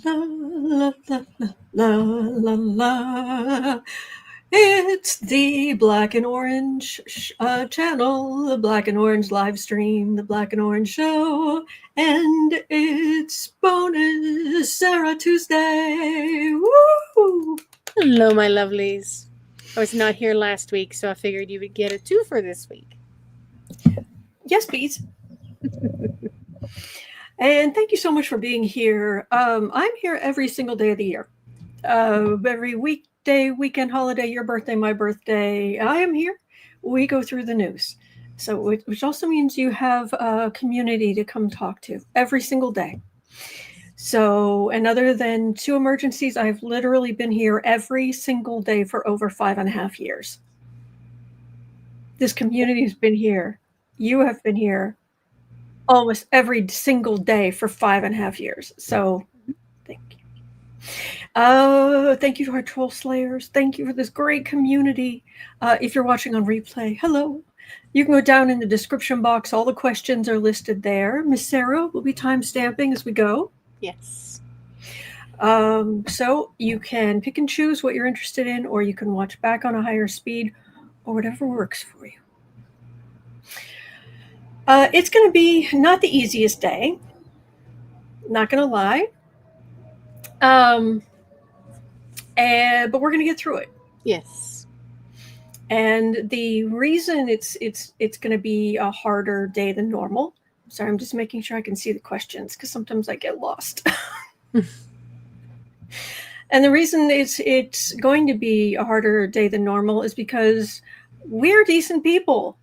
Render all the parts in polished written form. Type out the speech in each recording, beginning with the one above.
La, la, la, la, la. It's the Black and Orange channel, the Black and Orange live stream, the Black and Orange show, and it's bonus Sarah Tuesday. Woo! Hello, my lovelies. I was not here last week, so I figured you would get a twofer this week. Yes, please. And thank you so much for being here. I'm here every single day of the year. Every weekday, weekend, holiday, your birthday, my birthday, I am here. We go through the news. So, which also means you have a community to come talk to every single day. So, and other than 2 emergencies, I've literally been here every single day for over 5.5 years. This community has been here. You have been here almost every single day for 5.5 years. So thank you. Thank you to our troll slayers. Thank you for this great community. If you're watching on replay, hello. You can go down in the description box. All the questions are listed there. Miss Sarah will be time stamping as we go. Yes. So you can pick and choose what you're interested in, or you can watch back on a higher speed, or whatever works for you. It's going to be not the easiest day. Not going to lie. But we're going to get through it. Yes. And the reason it's going to be a harder day than normal. Sorry, I'm just making sure I can see the questions because sometimes I get lost. And the reason it's going to be a harder day than normal is because we're decent people.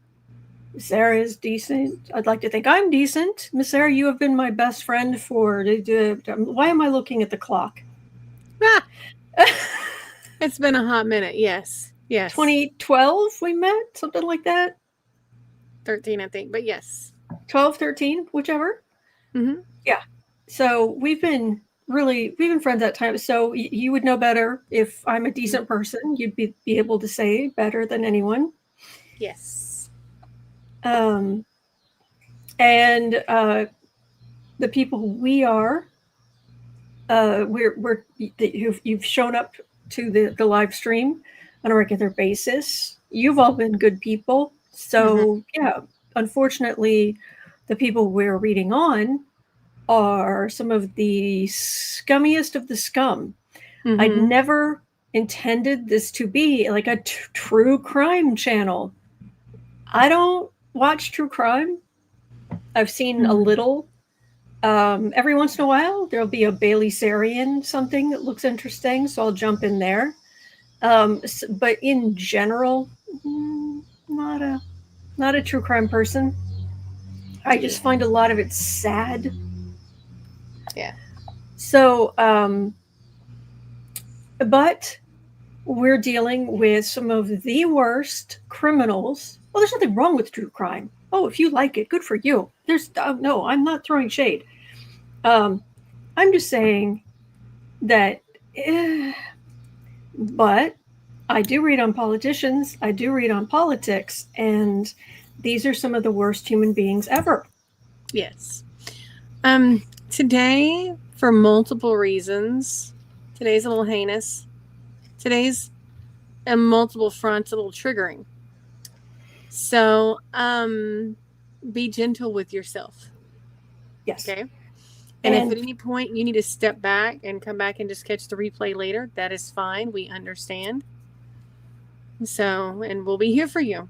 Miss Sarah is decent. I'd like to think I'm decent. Miss Sarah, you have been my best friend for... why am I looking at the clock? It's been a hot minute. Yes. 2012 we met? Something like that? 13, I think. But yes. 12, 13, whichever. Mm-hmm. Yeah. So we've been friends that time. So you would know better if I'm a decent person. You'd be able to say better than anyone. Yes. And the people we are, you've shown up to the live stream on a regular basis. You've all been good people. So yeah, unfortunately, the people we're reading on are some of the scummiest of the scum. Mm-hmm. I'd never intended this to be like a true crime channel. I don't watch true crime. I've seen a little. Every once in a while, there'll be a Bailey Sarian something that looks interesting, so I'll jump in there. But in general, not a true crime person. I just find a lot of it sad. Yeah. So, but we're dealing with some of the worst criminals. Well, there's nothing wrong with true crime. Oh, if you like it, good for you. There's no, I'm not throwing shade. I'm just saying that, but I do read on politicians. I do read on politics, and these are some of the worst human beings ever. Yes. Today, for multiple reasons, today's a little heinous. Today's on multiple fronts a little triggering. So, be gentle with yourself. Yes. Okay. And if at any point you need to step back and come back and just catch the replay later, that is fine. We understand. So, and we'll be here for you.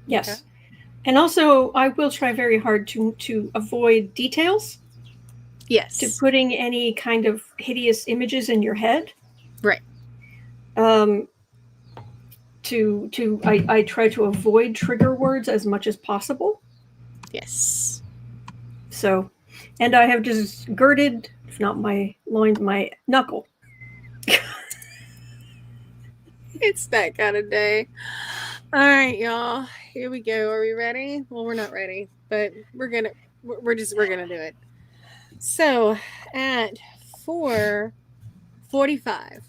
Yes. Okay? And also, I will try very hard to avoid details. Yes. To putting any kind of hideous images in your head. Right. I try to avoid trigger words as much as possible. Yes. So, and I have just girded, if not my loins, my knuckle. It's that kind of day. All right, y'all. Here we go. Are we ready? Well, we're not ready, but we're gonna do it. So at 4:45,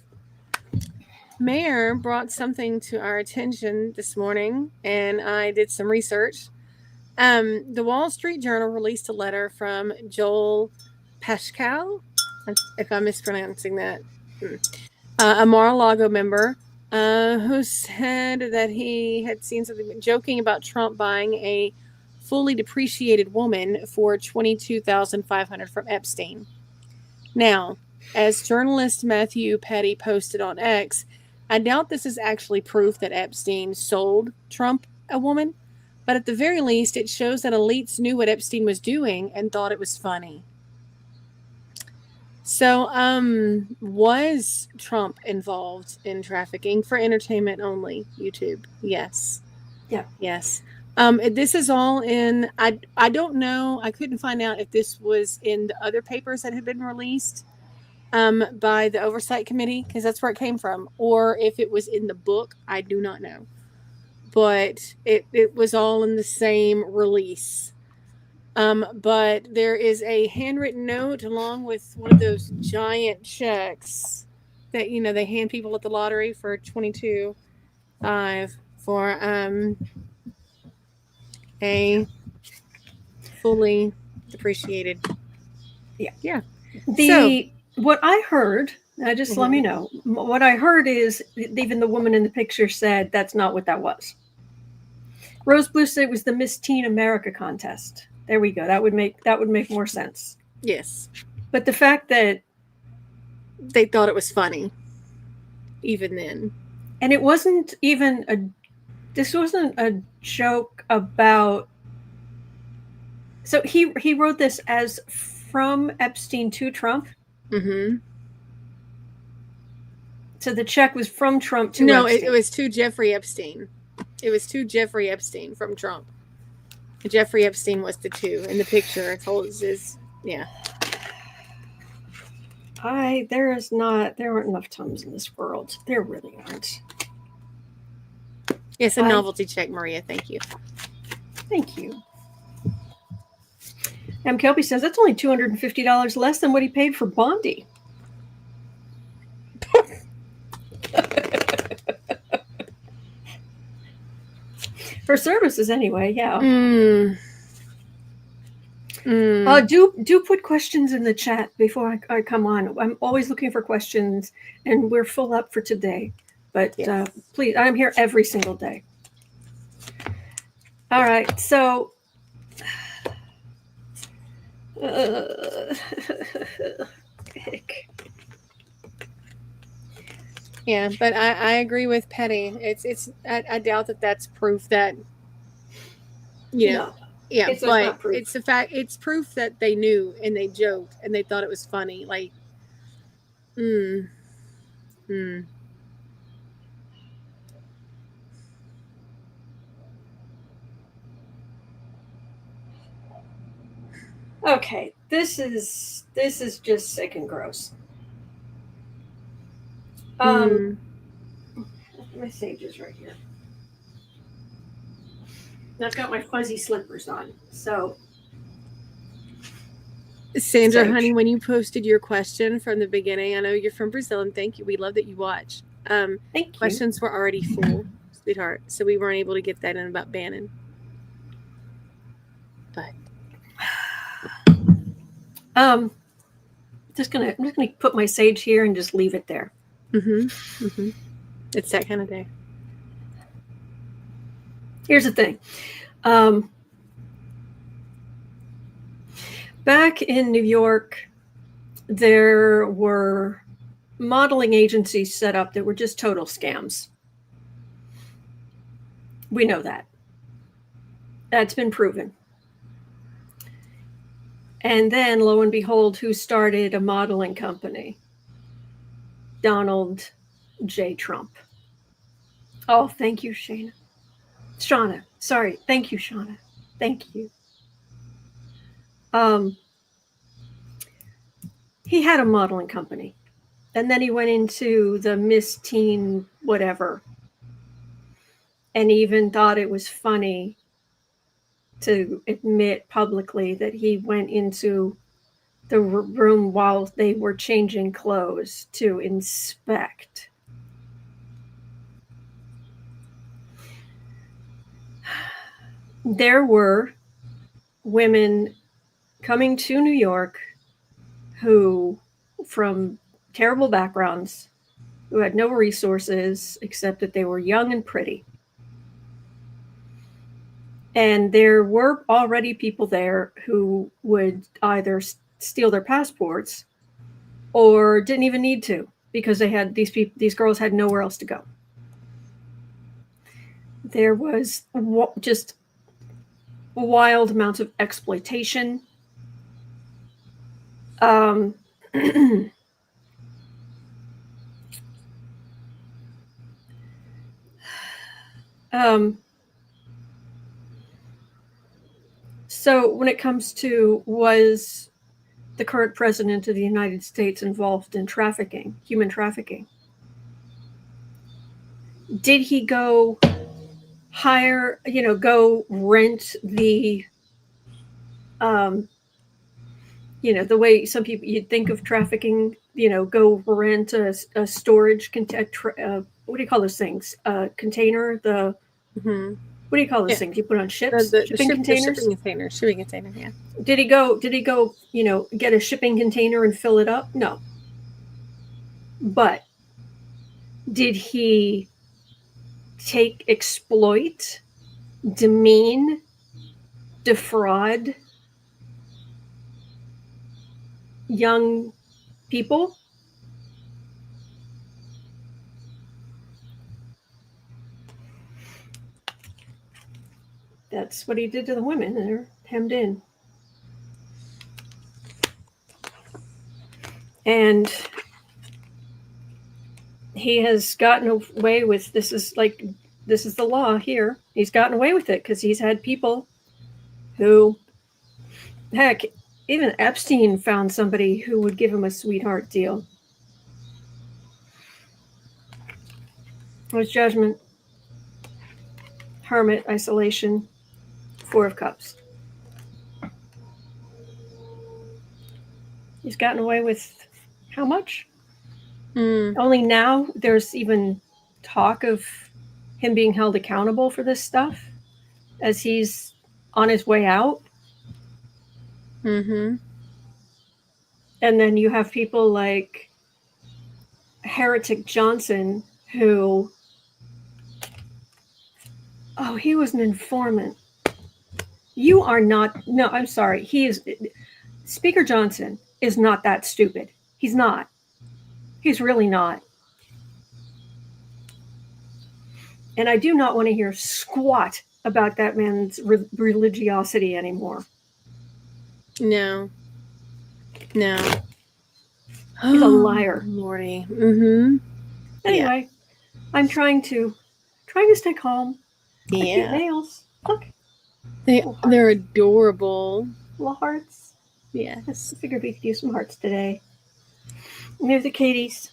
Mayor brought something to our attention this morning, and I did some research. The Wall Street Journal released a letter from Joel Paschcow. if I'm mispronouncing that. A Mar-a-Lago member who said that he had seen something joking about Trump buying a fully depreciated woman for $22,500 from Epstein. Now, as journalist Matthew Petti posted on X, I doubt this is actually proof that Epstein sold Trump a woman, but at the very least, it shows that elites knew what Epstein was doing and thought it was funny. So, was Trump involved in trafficking for entertainment only? YouTube, yes. Yeah. Yes. This is all in, I don't know, I couldn't find out if this was in the other papers that had been released by the Oversight Committee, because that's where it came from, or if it was in the book, I do not know. But it was all in the same release. But there is a handwritten note along with one of those giant checks that, you know, they hand people at the lottery for $22,500 for a fully depreciated. Yeah. What I heard, just let me know, what I heard is even the woman in the picture said that's not what that was. Rose Blue said it was the Miss Teen America contest. There we go. That would make more sense. Yes. But the fact that they thought it was funny, even then. And it wasn't even this wasn't a joke about. So he wrote this as from Epstein to Trump. Mm-hmm. So the check was from Trump to Epstein. No, it was to Jeffrey Epstein. It was to Jeffrey Epstein from Trump. Jeffrey Epstein was the two in the picture. It is, yeah. There aren't enough Toms in this world. There really aren't. Yes, a novelty check, Maria. Thank you. Thank you. M. Kelby says that's only $250 less than what he paid for Bondi. For services, anyway. Yeah. Do put questions in the chat before I come on. I'm always looking for questions, and we're full up for today. But yes. Please, I'm here every single day. All right, so yeah, but I agree with Petti. I doubt that that's proof that, you know. No. Yeah, but it's the fact. It's proof that they knew and they joked and they thought it was funny. Like, Okay, this is just sick and gross. My sage is right here. I've got my fuzzy slippers on, so. Sandra, honey, when you posted your question from the beginning, I know you're from Brazil, and thank you. We love that you watch. Thank you. Questions were already full, sweetheart, so we weren't able to get that in about Bannon. But I'm just gonna put my sage here and just leave it there. It's that kind of day. Here's the thing. Back in New York, there were modeling agencies set up that were just total scams. We know that. That's been proven. And then, lo and behold, who started a modeling company? Donald J. Trump. Oh, thank you, Shauna. Sorry. Thank you, Shauna. Thank you. He had a modeling company. And then he went into the Miss Teen whatever. And even thought it was funny to admit publicly that he went into the room while they were changing clothes to inspect. There were women coming to New York who from terrible backgrounds, who had no resources except that they were young and pretty. And there were already people there who would either steal their passports or didn't even need to, because they had these girls had nowhere else to go. There was just wild amounts of exploitation. So when it comes to, was the current president of the United States involved in trafficking, human trafficking? Did he go hire, go rent the, the way some people, you'd think of trafficking, go rent a storage, what do you call those things? Container, what do you call those things you put on ships? Shipping containers? Shipping container, yeah. Did he go, get a shipping container and fill it up? No. But did he exploit, demean, defraud young people? That's what he did to the women. They're hemmed in. And he has gotten away with, this is the law here. He's gotten away with it because he's had people who, heck, even Epstein found somebody who would give him a sweetheart deal. It was Judgment, Hermit, Isolation, Four of Cups. He's gotten away with how much? Only now there's even talk of him being held accountable for this stuff as he's on his way out. And then you have people like Heretic Johnson, who, he was an informant. You are not, no, I'm sorry. Speaker Johnson is not that stupid. He's not. He's really not. And I do not want to hear squat about that man's religiosity anymore. No. He's a liar. Lordy. Anyway, I'm trying to stay calm. Yeah. Cute nails. Look. They're adorable. Little hearts. Yes. I figured we could use some hearts today. And there's the kitties.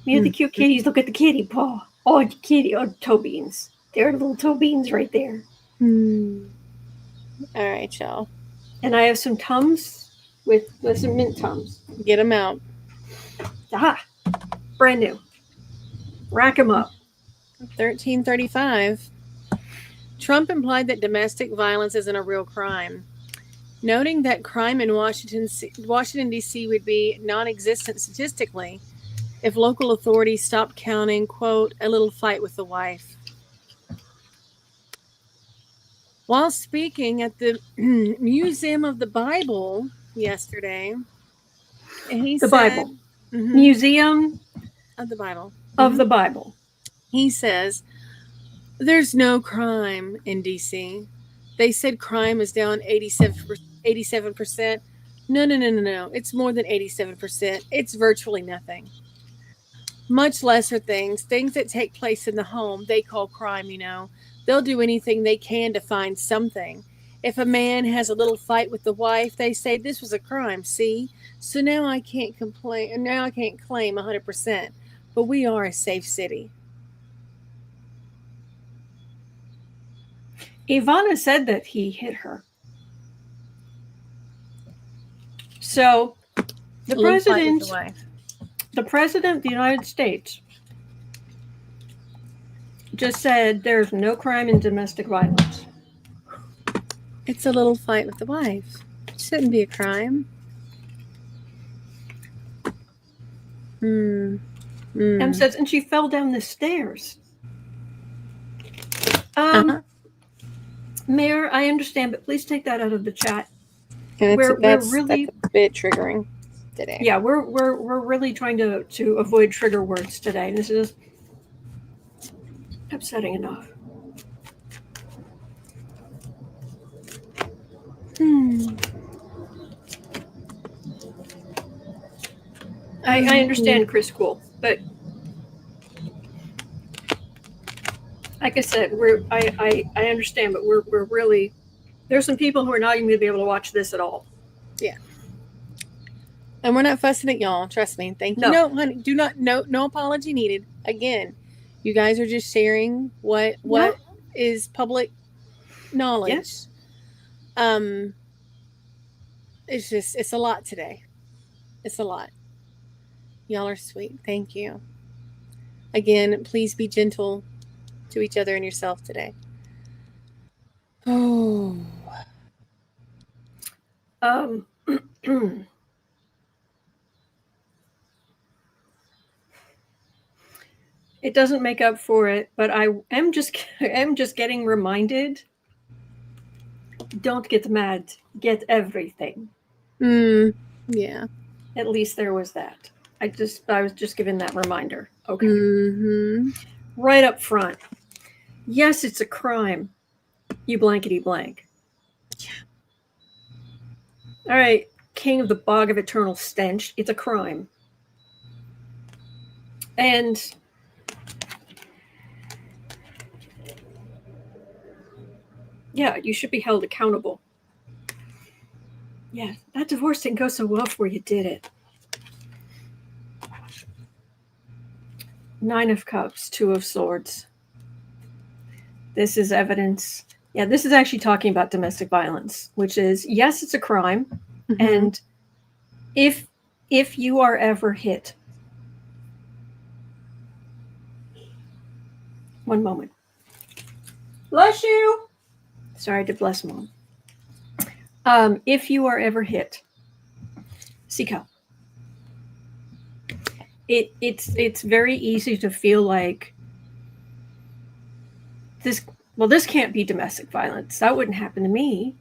Here's the cute kitties. Look at the kitty paw. Oh, the kitty. Oh, toe beans. There are little toe beans right there. All right, y'all. And I have some Tums with some mint Tums. Get them out. Aha. Brand new. Rack them up. 1335. Trump implied that domestic violence isn't a real crime, noting that crime in Washington, D.C. would be non-existent statistically if local authorities stopped counting, quote, a little fight with the wife. While speaking at the Museum of the Bible yesterday, Bible. Museum of the Bible. Of the Bible. He says, there's no crime in D.C. They said crime is down 87%. No. It's more than 87%. It's virtually nothing. Much lesser things that take place in the home, they call crime, They'll do anything they can to find something. If a man has a little fight with the wife, they say this was a crime, see? So now I can't complain, and now I can't claim 100%. But we are a safe city. Ivana said that he hit her. So the president of the United States just said there's no crime in domestic violence. It's a little fight with the wife. It shouldn't be a crime. M says, and she fell down the stairs. Mayor, I understand, but please take that out of the chat. And that's a bit triggering today. Yeah, we're really trying to avoid trigger words today. This is upsetting enough. I understand, Chris Cool, but like I said, I understand, but we're really, there's some people who are not even going to be able to watch this at all. Yeah. And we're not fussing at y'all. Trust me. Thank you. No, honey, do not. No apology needed. Again, you guys are just sharing what is public knowledge. Yes. It's a lot today. It's a lot. Y'all are sweet. Thank you. Again, please be gentle to each other and yourself today. Oh. It doesn't make up for it, but I am just getting reminded. Don't get mad. Get everything. Yeah. At least there was that. I was just given that reminder. Okay. Right up front. Yes, it's a crime. You blankety blank. Yeah. All right. King of the bog of eternal stench. It's a crime. And yeah, you should be held accountable. Yeah, that divorce didn't go so well for you, did it? 9 of Cups, 2 of Swords. This is evidence. Yeah, this is actually talking about domestic violence, which is, yes, it's a crime. And if you are ever hit, one moment. Bless you. Sorry to bless Mom. If you are ever hit, seek help. It's very easy to feel like this can't be domestic violence. That wouldn't happen to me.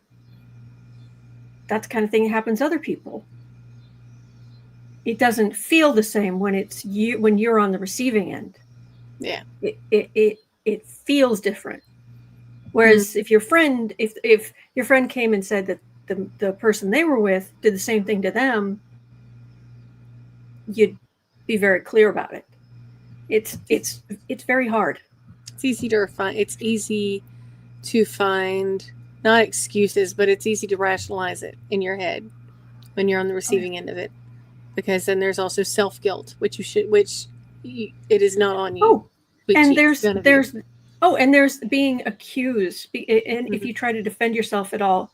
That's the kind of thing that happens to other people. It doesn't feel the same when it's you, when you're on the receiving end. Yeah. It feels different. Whereas if your friend came and said that the person they were with did the same thing to them, you'd be very clear about it. It's very hard. It's easy to find not excuses, but it's easy to rationalize it in your head when you're on the receiving end of it, because then there's also self-guilt, which it is not on you. Oh, and there's being accused, and if you try to defend yourself at all,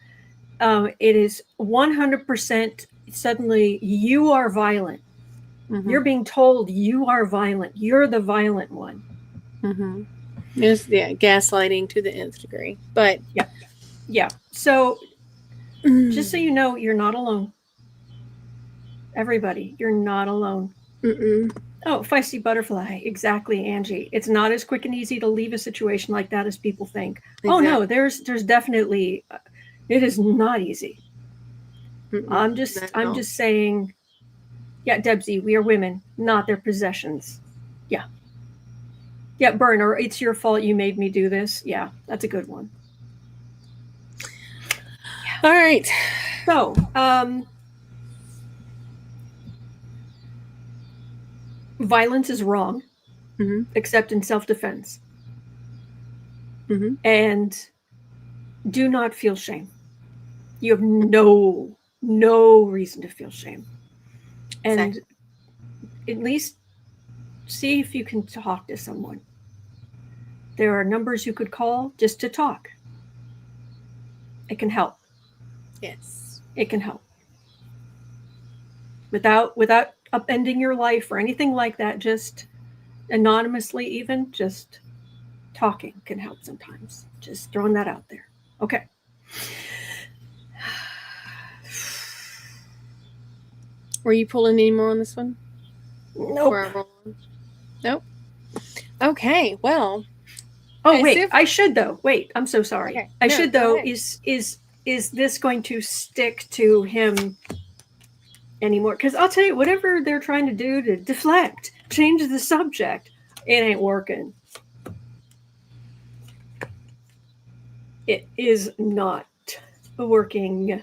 it is 100% suddenly you are violent. You're being told you are violent. You're the violent one. It's gaslighting to the nth degree. But yeah. So just so you know, you're not alone. Everybody, you're not alone. Oh, feisty butterfly. Exactly, Angie. It's not as quick and easy to leave a situation like that as people think. Exactly. Oh no, there's definitely. It is not easy. I'm just saying. Yeah, Debsy, we are women, not their possessions. Yeah. Yeah, Burn, or it's your fault you made me do this. Yeah, that's a good one. Yeah. All right. So, violence is wrong, except in self-defense. And do not feel shame. You have no reason to feel shame. And at least see if you can talk to someone. There are numbers you could call just to talk. It can help. Yes. It can help. Without upending your life or anything like that, just anonymously even, just talking can help sometimes. Just throwing that out there. Okay. Were you pulling any more on this one? Nope. For our roll. Nope. Okay, well. Oh, wait, I should though. Wait, I'm so sorry. Okay. I No, should go though. ahead. Is this going to stick to him anymore? Because I'll tell you, whatever they're trying to do to deflect, change the subject, it ain't working. It is not working.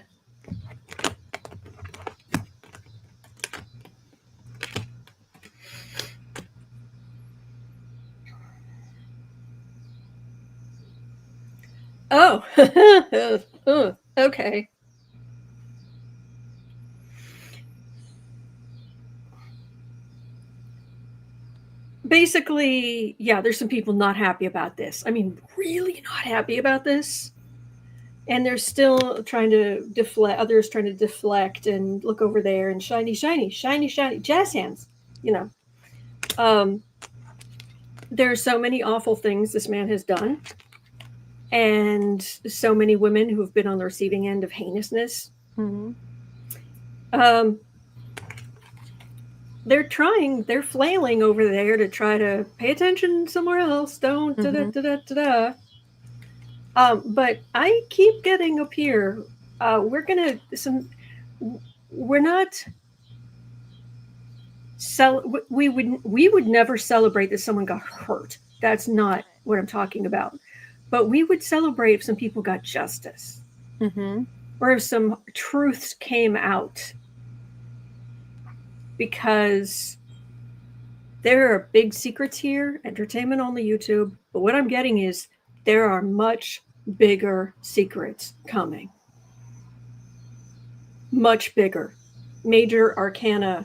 Oh, okay. Basically, yeah, there's some people not happy about this. I mean, really not happy about this. And they're still trying to deflect, others trying to deflect and look over there and shiny, shiny, shiny, shiny, jazz hands, you know. There's so many awful things this man has done. And so many women who have been on the receiving end of heinousness. Mm-hmm. They're flailing over there to try to pay attention somewhere else. Don't, da-da-da-da-da-da. But I keep getting up here. We're not we would never celebrate that someone got hurt. That's not what I'm talking about. But we would celebrate if some people got justice, or if some truths came out, because there are big secrets here, entertainment only YouTube. But what I'm getting is there are much bigger secrets coming. Much bigger. Major arcana,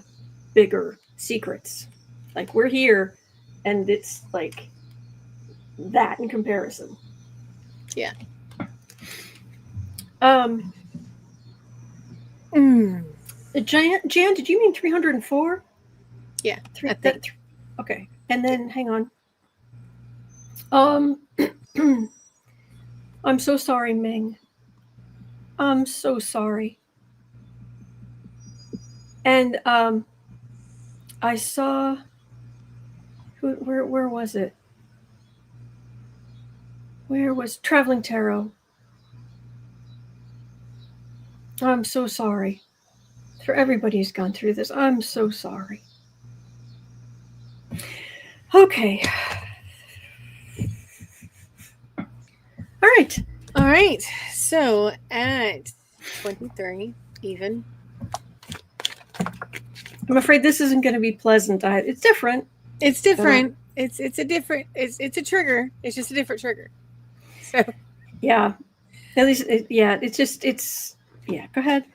bigger secrets. Like, we're here, and it's like that in comparison. Yeah. Jan, did you mean 304? Yeah. Okay. And then, hang on. I'm so sorry, Ming. I'm so sorry. And I saw where was it? Where was Traveling Tarot? I'm so sorry. For everybody who's gone through this, I'm so sorry. Okay. All right. So at 23, even. I'm afraid this isn't going to be pleasant. It's different. It's different. It's a trigger. It's just a different trigger. So yeah. At least go ahead.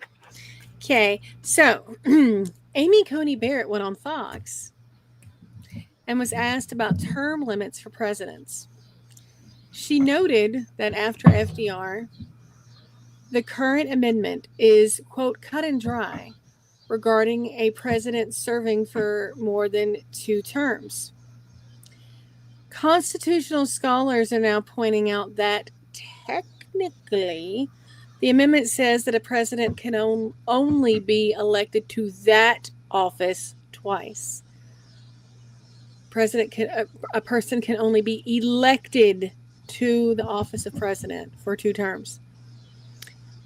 Okay. So Amy Coney Barrett went on Fox and was asked about term limits for presidents. She noted that after FDR, the current amendment is, quote, cut and dry regarding a president serving for more than 2 terms. Constitutional scholars are now pointing out that technically the amendment says that a president can only be elected to that office twice. A person can only be elected to the office of president for 2 terms.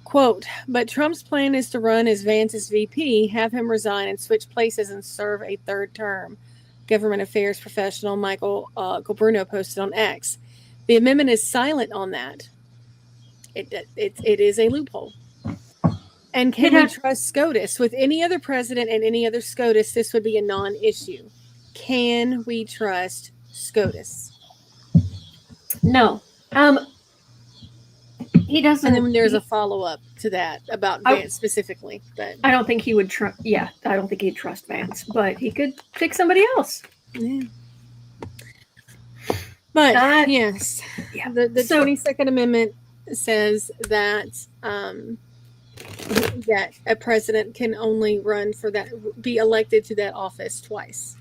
Quote, but Trump's plan is to run as Vance's VP, have him resign and switch places and serve a 3rd term. Government affairs professional Michael Colbruno posted on X. The amendment is silent on that. It is a loophole. And can we trust SCOTUS? With any other president and any other SCOTUS, this would be a non-issue. Can we trust SCOTUS? No. He doesn't. And then there's a follow-up to that about Vance specifically. But I don't think he would trust. Yeah, I don't think he'd trust Vance, but he could pick somebody else. Yeah. But yes, yeah. The 22nd Amendment says that that a president can only run for that, be elected to that office twice.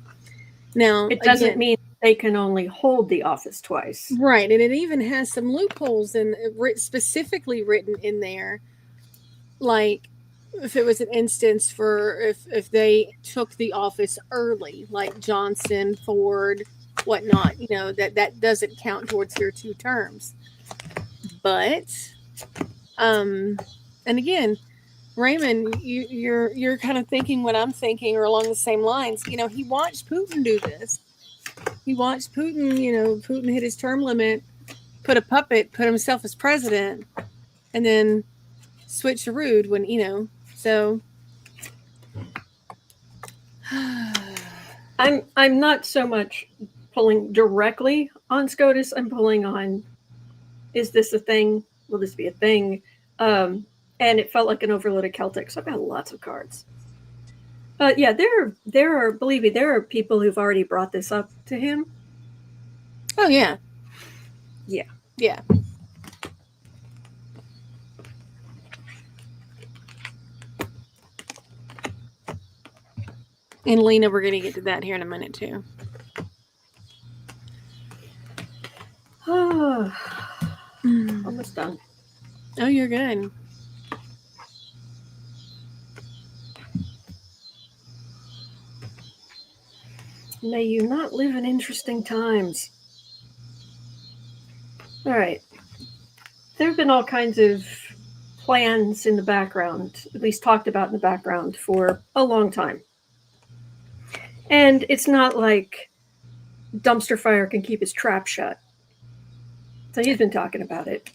Now, it doesn't mean they can only hold the office twice. Right. And it even has some loopholes and specifically written in there, like if it was an instance for if they took the office early, like Johnson, Ford, whatnot, that doesn't count towards your 2 terms. But, and again, Raymond, you're kind of thinking what I'm thinking, or along the same lines. He watched Putin do this. He watched Putin. Putin hit his term limit, put himself as president, and then switcherooed when. So I'm not so much pulling directly on SCOTUS. I'm pulling on, is this a thing? Will this be a thing? And it felt like an overloaded Celtic, so I've got lots of cards. But yeah, there are, believe me, there are people who've already brought this up to him. Oh yeah. Yeah. Yeah. And Lena, we're going to get to that here in a minute too. Almost done. Oh, you're good. May you not live in interesting times. All right. There have been all kinds of plans in the background, at least talked about in the background, for a long time. And it's not like dumpster fire can keep his trap shut. So he's been talking about it.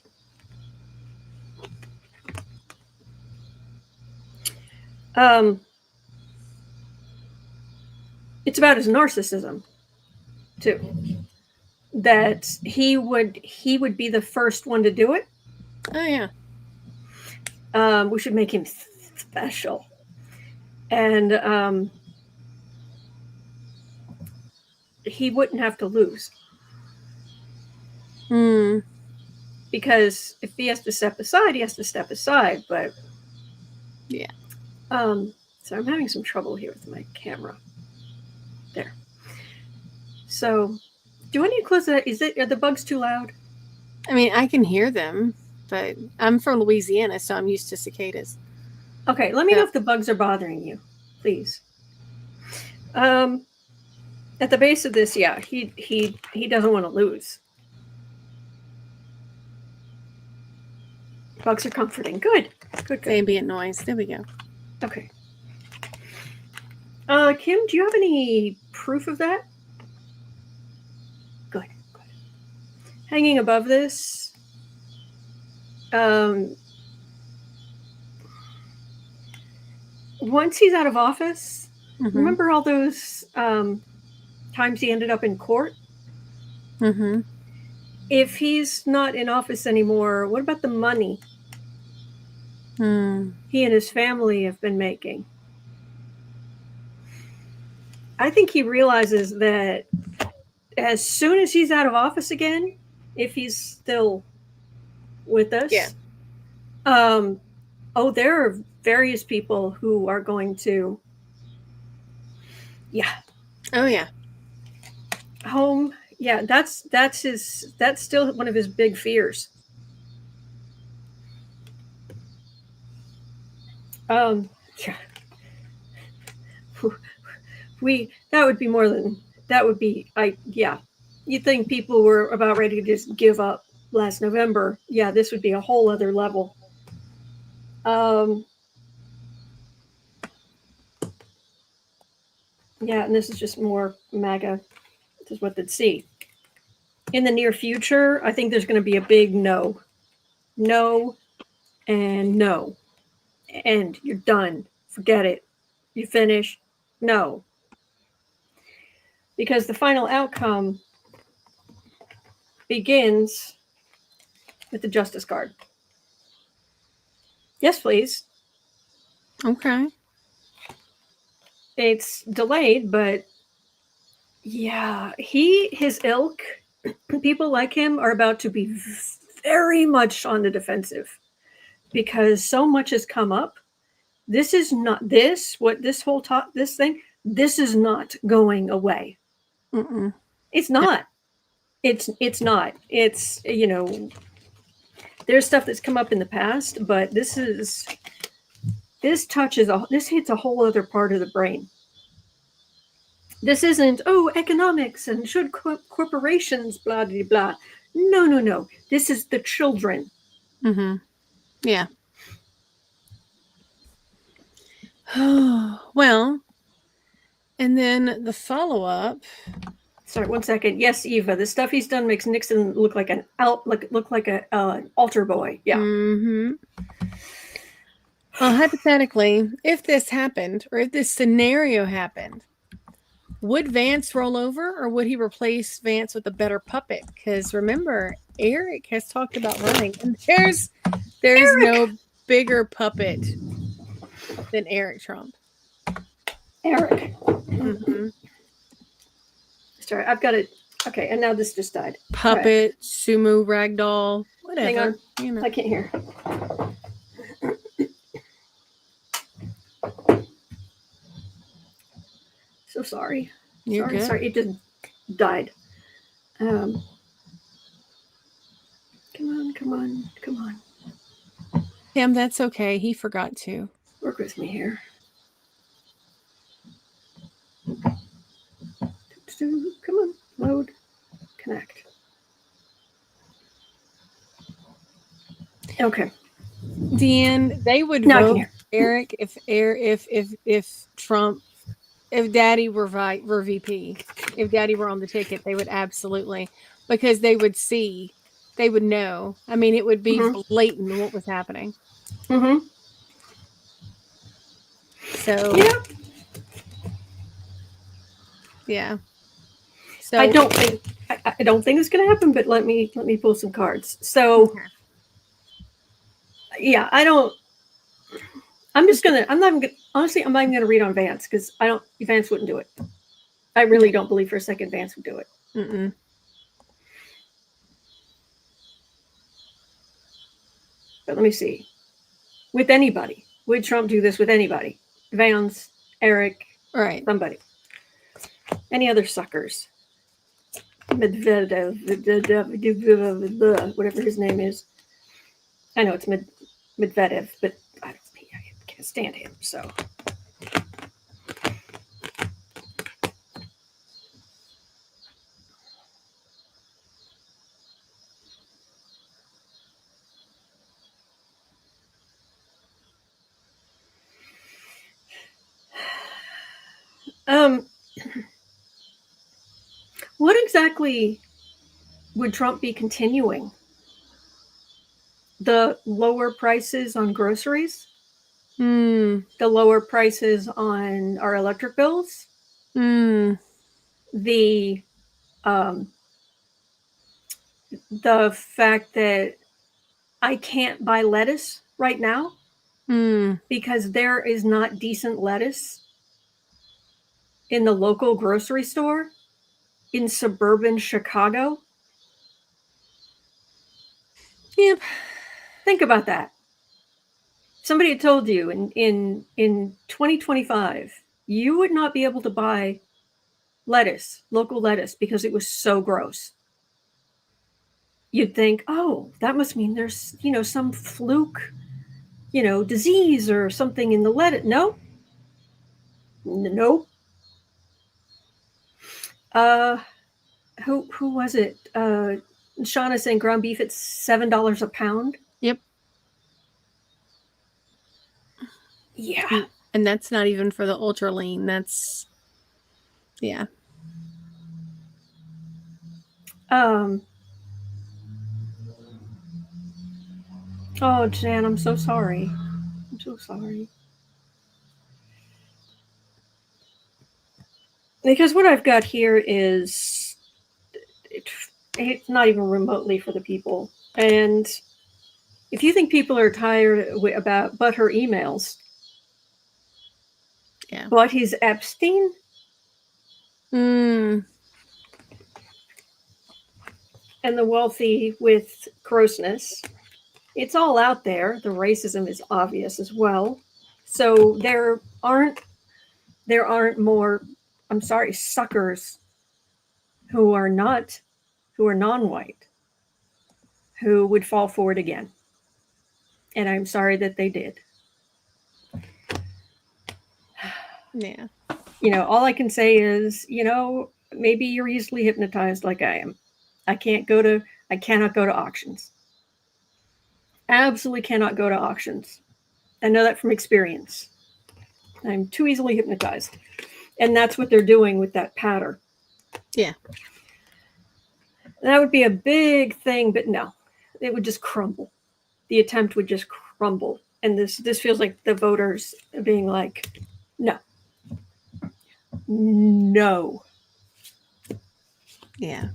It's about his narcissism, too. That he would be the first one to do it. Oh yeah. We should make him special. And he wouldn't have to lose. Because if he has to step aside, he has to step aside. But yeah. So I'm having some trouble here with my camera. There. So, do I need to close that? Are the bugs too loud? I mean, I can hear them, but I'm from Louisiana, so I'm used to cicadas. Okay, let me know if the bugs are bothering you, please. At the base of this, yeah, he doesn't want to lose. Bugs are comforting. Good. Ambient noise. There we go. Okay. Kim, do you have any proof of that? Good. Hanging above this, once he's out of office, remember all those times he ended up in court? If he's not in office anymore, what about the money he and his family have been making? I think he realizes that as soon as he's out of office again, if he's still with us, there are various people who are going to, home. Yeah, that's still one of his big fears. You'd think people were about ready to just give up last November. Yeah, this would be a whole other level. And this is just more MAGA. This is what they'd see. In the near future, I think there's going to be a big no. No and no. And you're done. Forget it. You finish. No. Because the final outcome begins with the Justice card. Yes, please. Okay. It's delayed, but yeah, his ilk, people like him are about to be very much on the defensive because so much has come up. This is not this is not going away. It's not. It's not. It's, there's stuff that's come up in the past, but this is this hits a whole other part of the brain. This isn't, oh, economics and should corporations, blah, blah, blah. No. This is the children. Mm-hmm. Yeah. Well, and then the follow-up. Sorry, 1 second. Yes, Eva, the stuff he's done makes Nixon look like an altar boy. Yeah. Mm-hmm. Well, hypothetically, if this happened, or if this scenario happened, would Vance roll over, or would he replace Vance with a better puppet? Because remember, Eric has talked about running, and there's no bigger puppet than Eric Trump. Eric. Mm-hmm. Sorry, I've got it. Okay, and now this just died. Puppet, right. Sumo, ragdoll, whatever. Hang on. You know. I can't hear. So sorry. You're good. Sorry, it just died. Come on. Tim, that's okay. He forgot to. Work with me here. Come on, load, connect. Okay. Deanne, they would vote Eric if Trump, if Daddy were VP, if Daddy were on the ticket, they would absolutely, because they would see, they would know. I mean, it would be blatant what was happening. Mm-hmm. So yeah. So I don't think it's going to happen, but let me pull some cards. So yeah, I'm not even going to read on Vance, because Vance wouldn't do it. I really don't believe for a second Vance would do it. Mm-mm. But let me see. With anybody, would Trump do this with anybody? Vance, Eric, right? Somebody. Any other suckers? Medvedev, whatever his name is. I know it's Medvedev, but I can't stand him. So. What exactly would Trump be continuing? The lower prices on groceries? The lower prices on our electric bills? The fact that I can't buy lettuce right now because there is not decent lettuce in the local grocery store in suburban Chicago. Yep. Think about that. Somebody had told you in 2025, you would not be able to buy lettuce, local lettuce, because it was so gross. You'd think, oh, that must mean there's, some fluke, disease or something in the lettuce. No. Nope. Who was it? Shauna saying ground beef, it's $7 a pound. Yep. Yeah. And that's not even for the ultra lean. That's, yeah. Oh, Jan, I'm so sorry. I'm so sorry. Because what I've got here is it's not even remotely for the people. And if you think people are tired but her emails, but he's Epstein. And the wealthy with grossness. It's all out there. The racism is obvious as well. So there aren't more, I'm sorry, suckers who are non-white, who would fall for it again. And I'm sorry that they did. Yeah. All I can say is, maybe you're easily hypnotized like I am. I cannot go to auctions. Absolutely cannot go to auctions. I know that from experience. I'm too easily hypnotized. And that's what they're doing with that pattern. Yeah. That would be a big thing, but no, it would just crumble. The attempt would just crumble. And this feels like the voters being like, no. No. Yeah.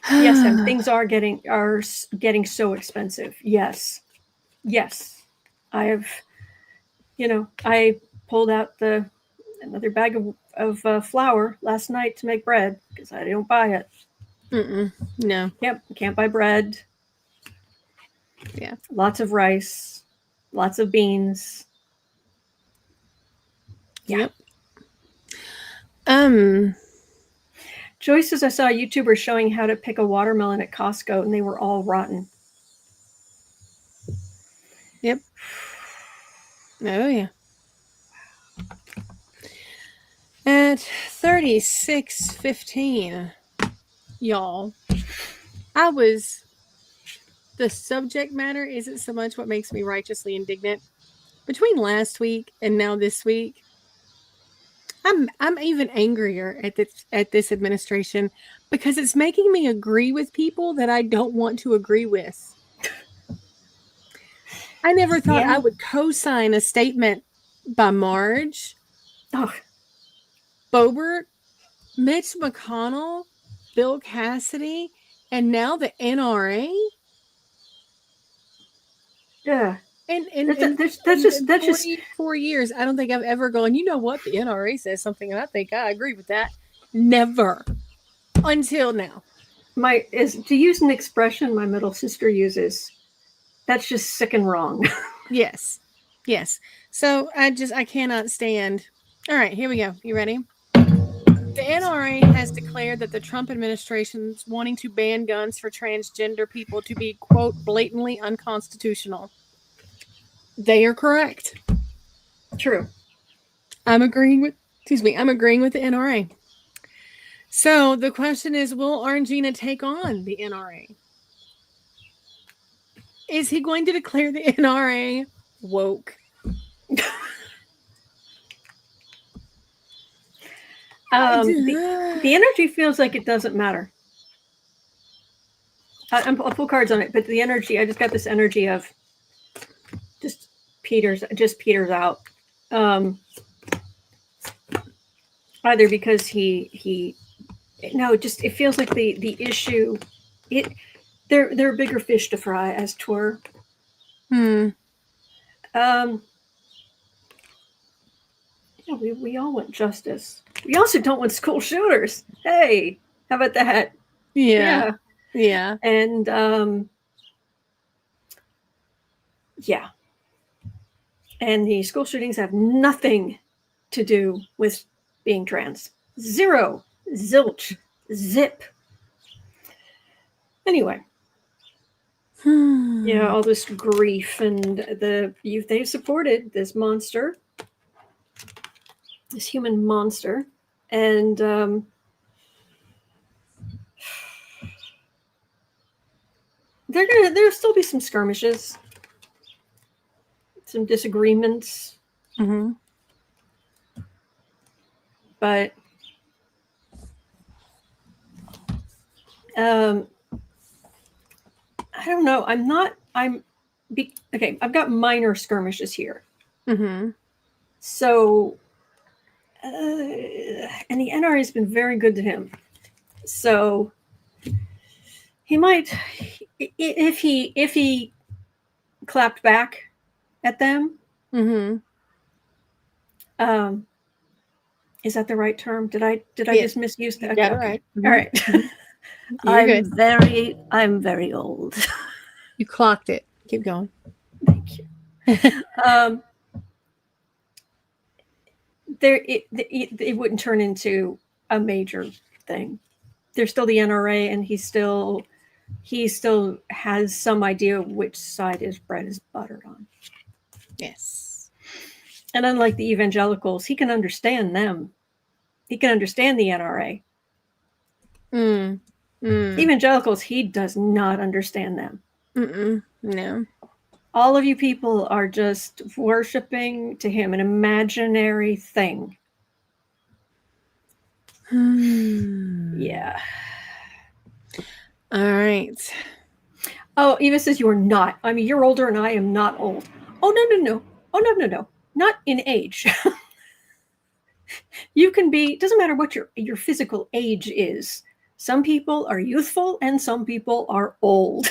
Yes, and things are getting so expensive. Yes. I pulled out another bag of flour last night to make bread because I don't buy it. No. Yep, can't buy bread. Yeah. Lots of rice, lots of beans. Yeah. Yep. Joyce says I saw a YouTuber showing how to pick a watermelon at Costco and they were all rotten. Yep. Oh yeah. At 36:15, y'all, the subject matter isn't so much what makes me righteously indignant. Between last week and now this week, I'm even angrier at this administration because it's making me agree with people that I don't want to agree with. I never thought I would co-sign a statement by Marge, Boebert, Mitch McConnell, Bill Cassidy, and now the NRA. Yeah. And that's just 4 years, I don't think I've ever gone, you know what, the NRA says something and I think I agree with that. Never. Until now. To use an expression my middle sister uses, that's just sick and wrong. Yes. So I cannot stand. All right, here we go. You ready? The NRA has declared that the Trump administration's wanting to ban guns for transgender people to be, quote, blatantly unconstitutional. They are correct. True. I'm agreeing with the NRA. So the question is, will Orangina take on the NRA? Is he going to declare the NRA woke? The energy feels like it doesn't matter. I'll pull cards on it, but the energy, I just got this energy of just peters out. Either because it feels like the issue, there are bigger fish to fry, as 'twere. We all want justice. We also don't want school shooters. Hey, how about that? Yeah. And and the school shootings have nothing to do with being trans. Zero, zilch, zip. Anyway, all this grief and the youth they've supported this monster, this human monster, and there'll still be some skirmishes, some disagreements, but I don't know. I've got minor skirmishes here. So, and the NRA has been very good to him. So he might, if he clapped back at them. Is that the right term? Did I just misuse that? Yeah, okay. All right. I'm very old. You clocked it. Keep going. Thank you. It wouldn't turn into a major thing. There's still the NRA, and he still has some idea which side his bread is buttered on. Yes. And unlike the evangelicals, he can understand them. He can understand the NRA. Evangelicals, he does not understand them. No. All of you people are just worshiping to him an imaginary thing. Yeah. All right. Oh, Eva says you're not. I mean, you're older and I am not old. Oh, no. Oh, no. Not in age. You can be, doesn't matter what your physical age is. Some people are youthful and some people are old.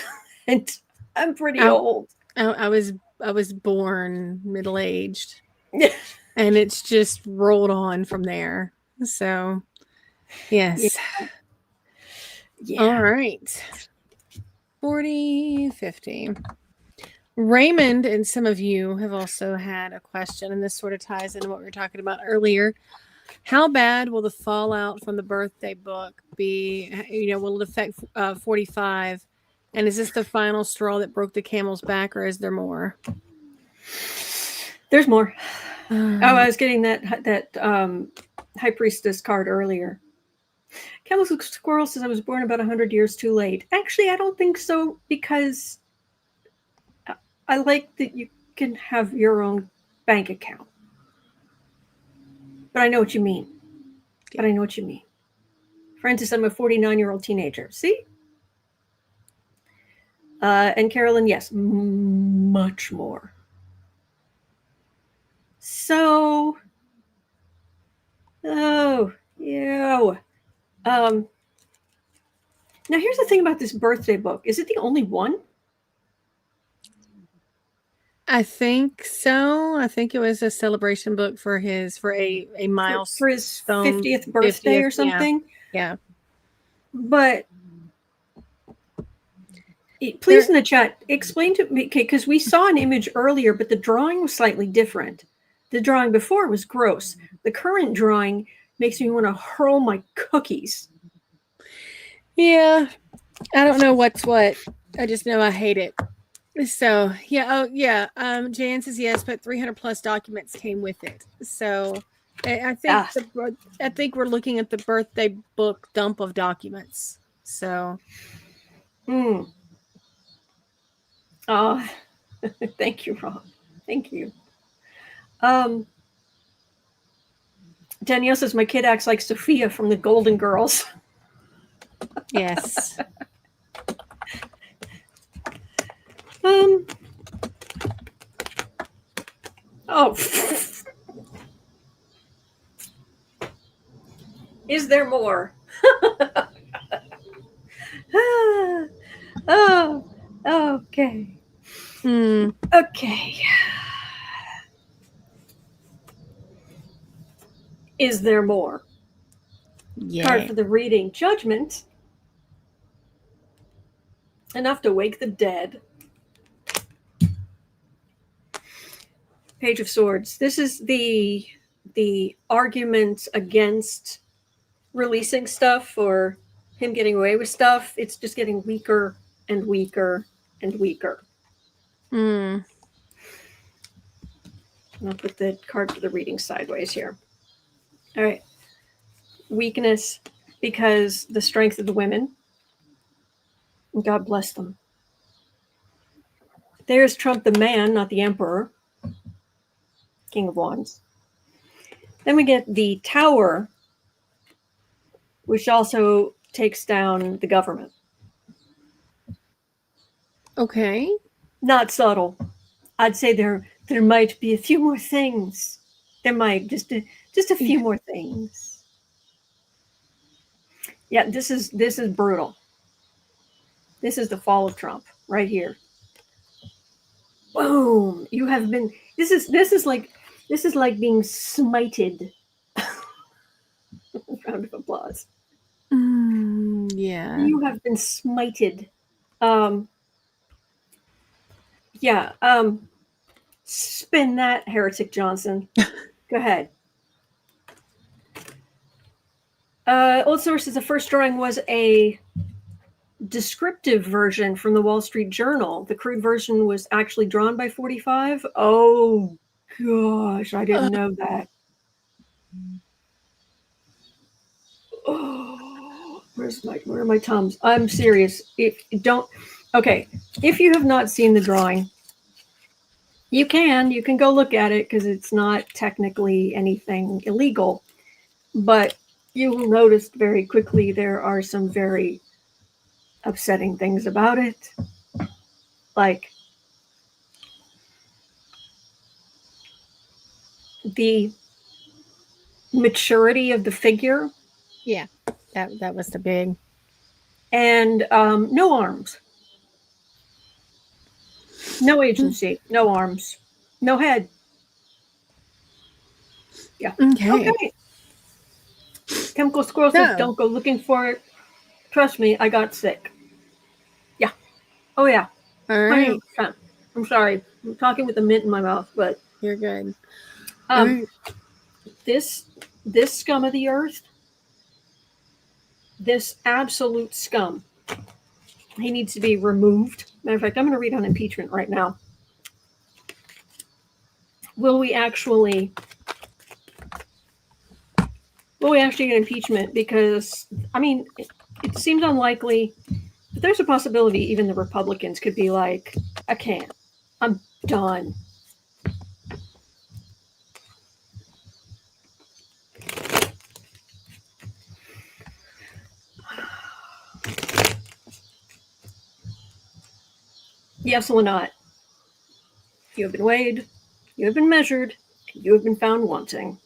And I'm pretty old. I was born middle-aged. And it's just rolled on from there. So, yes. Yeah. All right. 40, 50. Raymond and some of you have also had a question, and this sort of ties into what we were talking about earlier. How bad will the fallout from the birthday book be? Will it affect 45? And is this the final straw that broke the camel's back, or is there more? There's more. I was getting that High Priestess card earlier. Camel's Squirrel says I was born about 100 years too late. Actually, I don't think so, because I like that you can have your own bank account. But I know what you mean. Francis, I'm a 49-year-old teenager. See? And Carolyn, yes, much more. So, now here's the thing about this birthday book. Is it the only one? I think so. I think it was a celebration book for a milestone. For his 50th birthday or something? Yeah. But please, in the chat, explain to me, because we saw an image earlier, but the drawing was slightly different. The drawing before was gross. The current drawing makes me want to hurl my cookies. Yeah. I don't know what's what. I just know I hate it. So, yeah. Jan says yes, but 300 plus documents came with it. So, I think we're looking at the birthday book dump of documents. So, Oh, thank you, Rob. Thank you. Danielle says my kid acts like Sophia from the Golden Girls. Yes. Is there more? Okay. Okay. Is there more? Yeah. Card for the reading. Judgment. Enough to wake the dead. Page of Swords. This is the argument against releasing stuff or him getting away with stuff. It's just getting weaker and weaker and weaker. I'll put the card for the reading sideways here. All right. Weakness because the strength of the women. God bless them. There's Trump the man, not the emperor. King of Wands. Then we get the Tower, which also takes down the government. Okay. Not subtle. I'd say there might be a few more things. There might just a few more things. Yeah, this is brutal. This is the fall of Trump right here. Boom! You have been. This is like being smited. Round of applause. Yeah. You have been smited. Spin that, Heretic Johnson. Go ahead. Old sources, the first drawing was a descriptive version from the Wall Street Journal. The crude version was actually drawn by 45. Oh, gosh, I didn't know that. Oh, where are my Tums? I'm serious. If you have not seen the drawing, you can go look at it because it's not technically anything illegal, but you will notice very quickly there are some very upsetting things about it. Like the maturity of the figure. Yeah, that was the big. And no arms. No agency, no arms, no head. Yeah. Okay. Chemical Squirrel says, don't go looking for it. Trust me, I got sick. Yeah. Oh, yeah. All right. 100%. I'm sorry. I'm talking with a mint in my mouth, but you're good. This scum of the earth, this absolute scum, he needs to be removed. Matter of fact, I'm going to read on impeachment right now. Will we actually get impeachment? Because, I mean, it seems unlikely, but there's a possibility even the Republicans could be like, I can't. I'm done. Yes or not? You have been weighed, you have been measured, and you have been found wanting.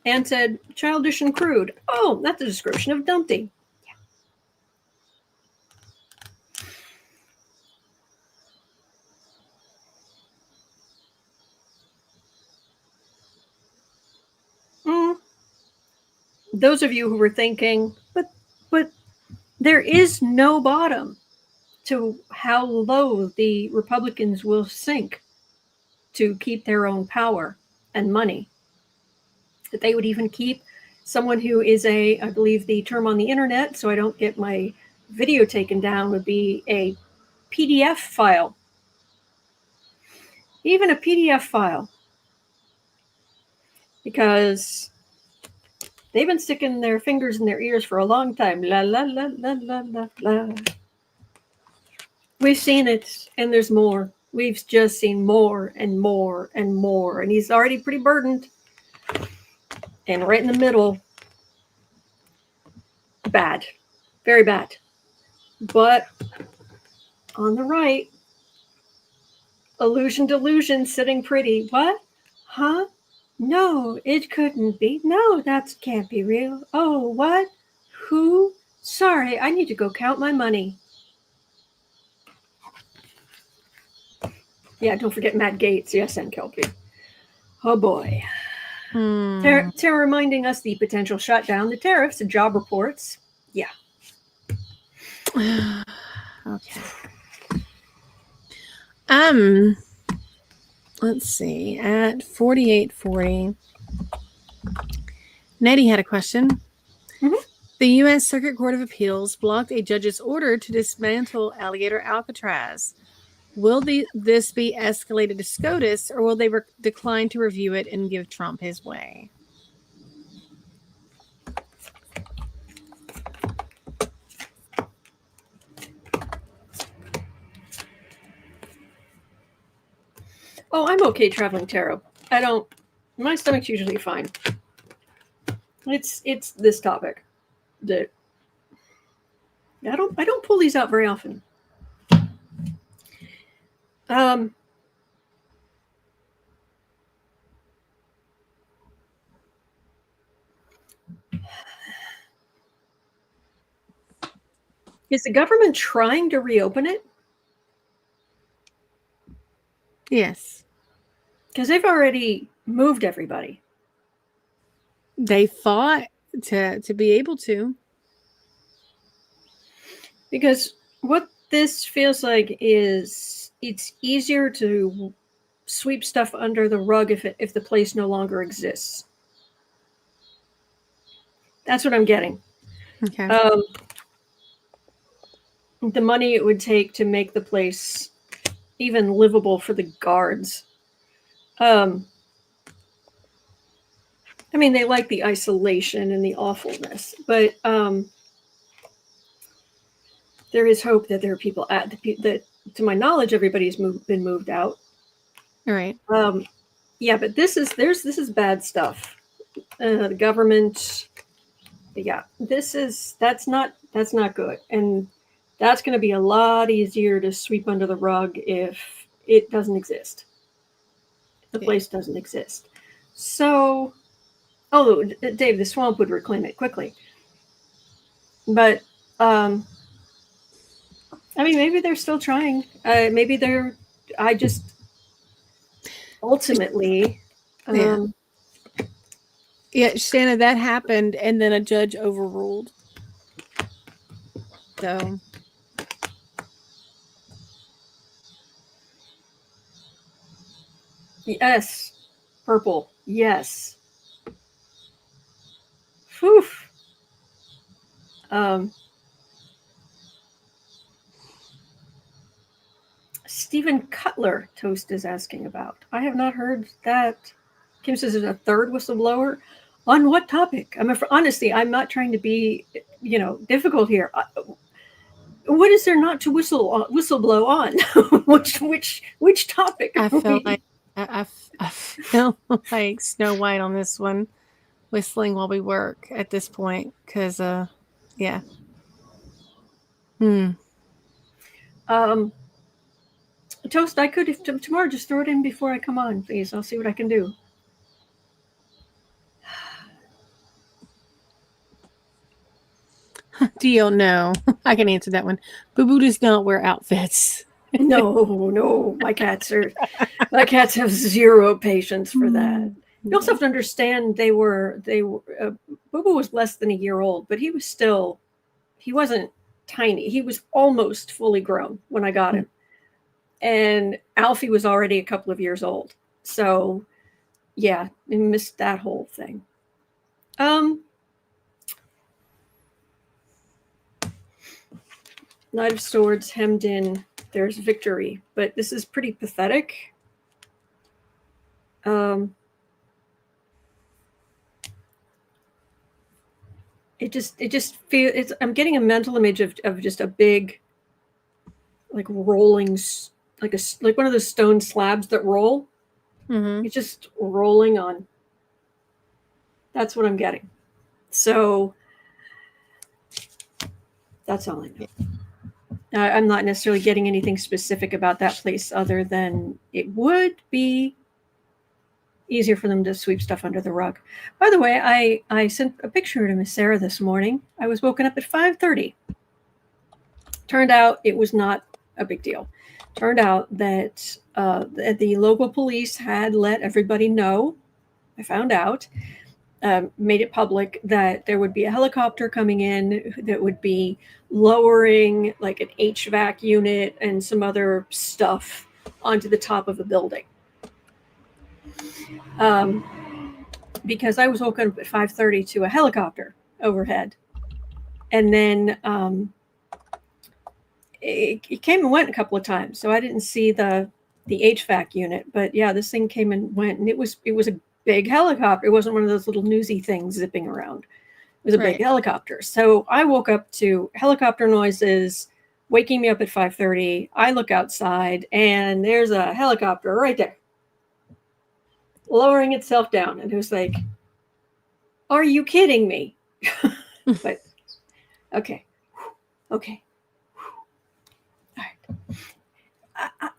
Anne said, childish and crude. Oh, that's a description of Dumpty. Yeah. Those of you who were thinking, but there is no bottom to how low the Republicans will sink to keep their own power and money. That they would even keep someone who is I believe the term on the internet, so I don't get my video taken down, would be a PDF file. Even a PDF file. Because they've been sticking their fingers in their ears for a long time. La, la, la, la, la, la, la. We've seen it, and there's more. We've just seen more and more and more. And he's already pretty burdened. And right in the middle, bad. Very bad. But on the right, illusion delusion sitting pretty. What? Huh? No, it couldn't be. No, that can't be real. Oh, what? Who? Sorry, I need to go count my money. Yeah, don't forget Matt Gaetz. Yes, and Kelpie. Oh, boy. Tara reminding us the potential shutdown, the tariffs, the job reports. Yeah. Okay. Let's see. At 4840, Nettie had a question. Mm-hmm. The U.S. Circuit Court of Appeals blocked a judge's order to dismantle Alligator Alcatraz. Will this be escalated to SCOTUS, or will they decline to review it and give Trump his way? Oh, I'm okay traveling tarot. My stomach's usually fine. It's this topic that I don't pull these out very often. Is the government trying to reopen it? Yes. Because they've already moved everybody. They fought to be able to. Because what this feels like is it's easier to sweep stuff under the rug if the place no longer exists. That's what I'm getting. Okay. The money it would take to make the place even livable for the guards. I mean, they like the isolation and the awfulness, but there is hope that there are people that, to my knowledge, everybody's been moved out. All right. Yeah, but this is bad stuff. The government, yeah, that's not good, and that's going to be a lot easier to sweep under the rug if it doesn't exist. The place doesn't exist. So, although Dave, the swamp would reclaim it quickly, but I mean, maybe they're still trying. Maybe they're. I just ultimately. Yeah, Shanna, that happened, and then a judge overruled. So. Yes. Purple. Yes. Whew. Stephen Cutler, Toast is asking about. I have not heard that. Kim says there's a third whistleblower. On what topic? Honestly, I'm not trying to be, difficult here. What is there not to whistleblow on? which topic? I feel like Snow White on this one, whistling while we work at this point, because yeah. Toast, I could, if tomorrow, just throw it in before I come on, please. I'll see what I can do. Deal, no. I can answer that one. Boo Boo does not wear outfits. No. My cats have zero patience for that. You also have to understand they were Boo Boo was less than a year old, but he wasn't tiny. He was almost fully grown when I got him. And Alfie was already a couple of years old. So yeah, I missed that whole thing. Knight of Swords hemmed in, there's victory, but this is pretty pathetic. It just feels, I'm getting a mental image of just a big, like rolling, like one of those stone slabs that roll. Mm-hmm. It's just rolling on. That's what I'm getting. So that's all I know. I'm not necessarily getting anything specific about that place other than it would be easier for them to sweep stuff under the rug. By the way, I sent a picture to Miss Sarah this morning. I was woken up at 5:30. Turned out it was not a big deal. Turned out that the local police had let everybody know. I found out, made it public that there would be a helicopter coming in that would be lowering like an HVAC unit and some other stuff onto the top of the building. Because I was woken up at 5:30 to a helicopter overhead. And then it came and went a couple of times. So I didn't see the HVAC unit. But yeah, this thing came and went. And it was a big helicopter. It wasn't one of those little newsy things zipping around. It was a big helicopter. So I woke up to helicopter noises, waking me up at 5:30. I look outside and there's a helicopter right there, lowering itself down. And it was like, are you kidding me? But okay. All right.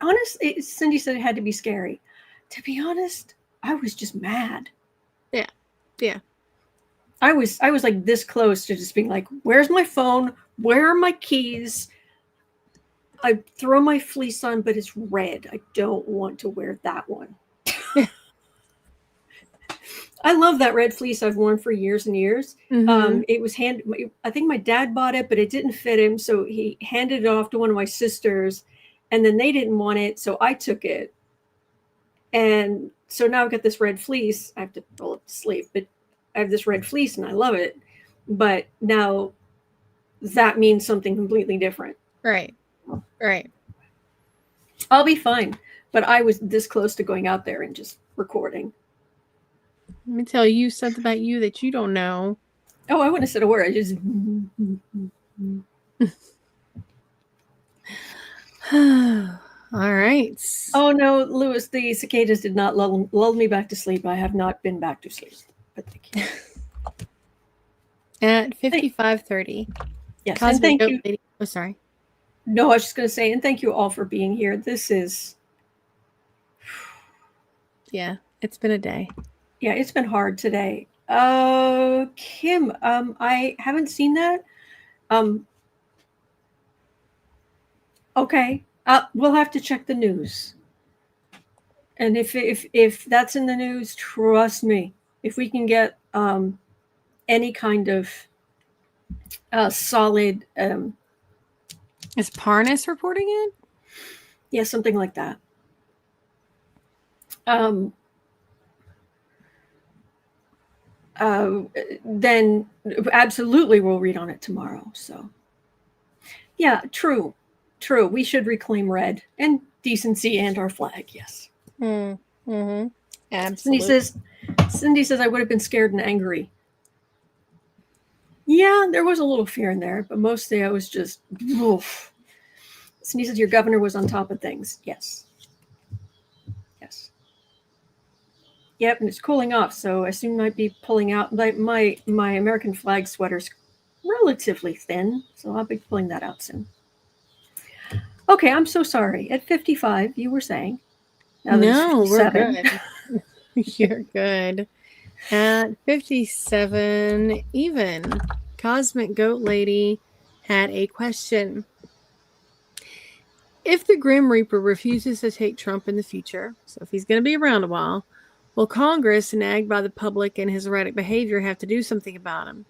Honestly, Cindy said it had to be scary. To be honest, I was just mad. Yeah. I was like this close to just being like, where's my phone? Where are my keys? I throw my fleece on, but it's red. I don't want to wear that one. I love that red fleece I've worn for years and years. Mm-hmm. It was I think my dad bought it, but it didn't fit him. So he handed it off to one of my sisters and then they didn't want it. So I took it. And so now I've got this red fleece. I have to roll up the sleeve, but I have this red fleece and I love it. but now that means something completely different. Right. I'll be fine, but I was this close to going out there and just recording. Let me tell you something about you that you don't know. Oh, I wouldn't have said a word. I just. All right. Oh no, Lewis, the cicadas did not lull me back to sleep. I have not been back to sleep. But thank you. At 55:30. Yes, Cosmic and thank Goat you. Lady. Oh, sorry. No, I was just going to say, and thank you all for being here. This is. Yeah, it's been a day. Yeah, it's been hard today. Kim, I haven't seen that. Okay, we'll have to check the news. And if that's in the news, trust me, if we can get any kind of solid, Is Parnas reporting it? yeah, something like that. Then absolutely we'll read on it tomorrow. So, yeah, true. We should reclaim red and decency and our flag. Yes. Mm-hmm. Absolutely. Cindy says I would have been scared and angry. Yeah, there was a little fear in there, but mostly I was just. Oof. Cindy says your governor was on top of things. Yes. Yep, and it's cooling off, so I soon might be pulling out. Like my American flag sweater's relatively thin, so I'll be pulling that out soon. Okay, I'm so sorry. At 55, you were saying. No, we're good. You're good. At 57, even Cosmic Goat Lady had a question. If the Grim Reaper refuses to take Trump in the future, so if he's going to be around a while, will Congress, nagged by the public and his erratic behavior, have to do something about him?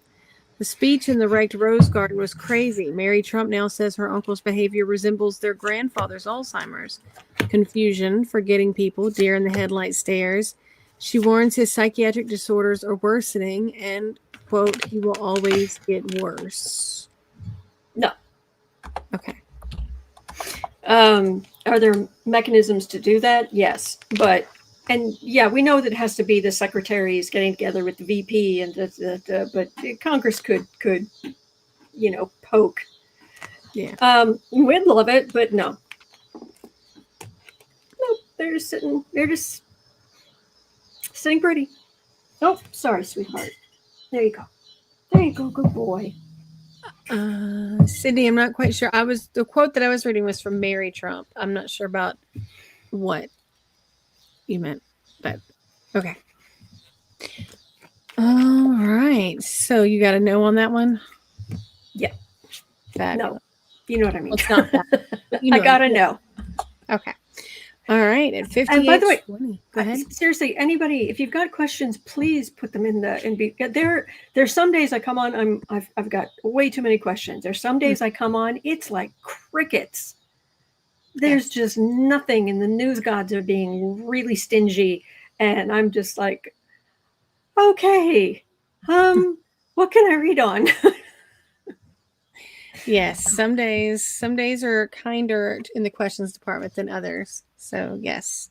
The speech in the wrecked Rose Garden was crazy. Mary Trump now says her uncle's behavior resembles their grandfather's Alzheimer's. Confusion, forgetting people, deer in the headlight stares. She warns his psychiatric disorders are worsening and, quote, he will always get worse. No. Okay. Are there mechanisms to do that? Yes, but yeah, we know that it has to be the secretaries getting together with the VP and but Congress could poke. Yeah. We'd love it, but no. Nope, they're just sitting pretty. Oh, sorry, sweetheart. There you go, good boy. Sydney, I'm not quite sure. The quote that I was reading was from Mary Trump. I'm not sure about what you meant, but okay. All right. So you got a no on that one? Yeah. Fabulous. No. You know what I mean. Well, it's not that. I gotta know. Okay. All right. At 58. And by the way, 20. Go ahead. Seriously, anybody, if you've got questions, please put them in there's some days I come on, I've got way too many questions. There's some days I come on, it's like crickets. There's just nothing, and the news gods are being really stingy, and I'm just like, okay, what can I read on? Yes, some days are kinder in the questions department than others. So yes.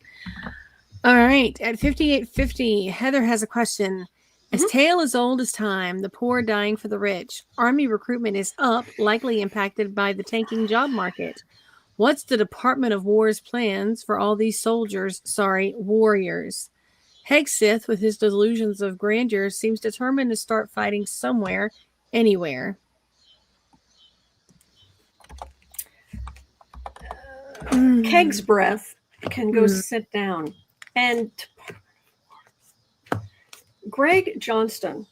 All right. At 58:50, Heather has a question. As tale as old as time, the poor dying for the rich. Army recruitment is up, likely impacted by the tanking job market. What's the Department of War's plans for all these warriors? Hegsith, with his delusions of grandeur, seems determined to start fighting somewhere, anywhere. Keg's breath can go sit down. And Greg Johnston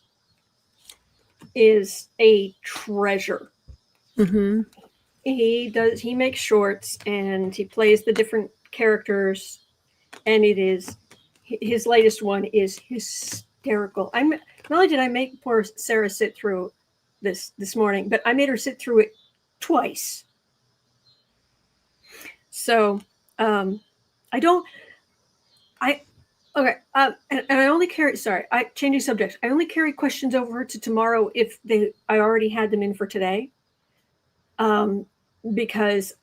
is a treasure. Mm-hmm. He makes shorts and he plays the different characters, and his latest one is hysterical. Not only did I make poor Sarah sit through this morning, but I made her sit through it twice. So Okay. And I only carry. Sorry, changing subjects. I only carry questions over to tomorrow if I already had them in for today. Because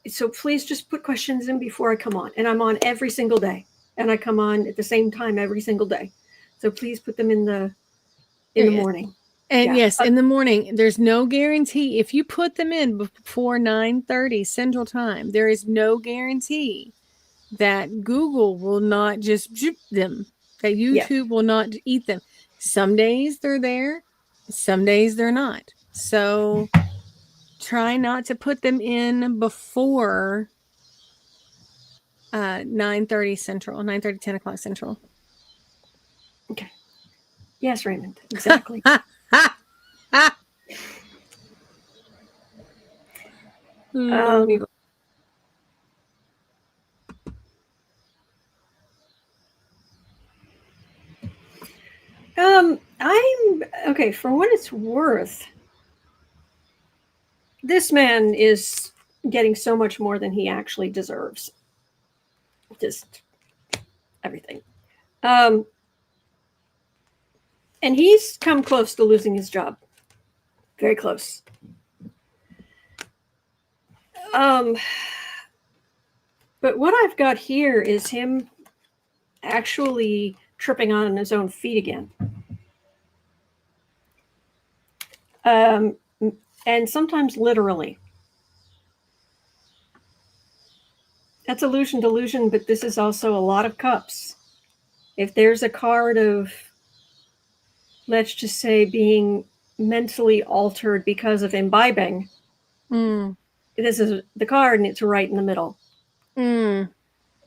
so please just put questions in before I come on, and I'm on every single day, and I come on at the same time every single day. So please put them in the morning. And yes, in the morning. There's no guarantee if you put them in before 9:30 Central Time. There is no guarantee that Google will not just zip them, that YouTube will not eat them. Some days they're there, some days they're not. So try not to put them in before 9:30 Central, 9:30, 10 o'clock Central. Okay. Yes, Raymond. Exactly. I'm okay. For what it's worth, this man is getting so much more than he actually deserves. Just everything. And he's come close to losing his job. Very close. But what I've got here is him actually tripping on his own feet again. And sometimes literally. That's illusion delusion, but this is also a lot of cups. If there's a card of, let's just say, being mentally altered because of imbibing, this is the card, and it's right in the middle. Him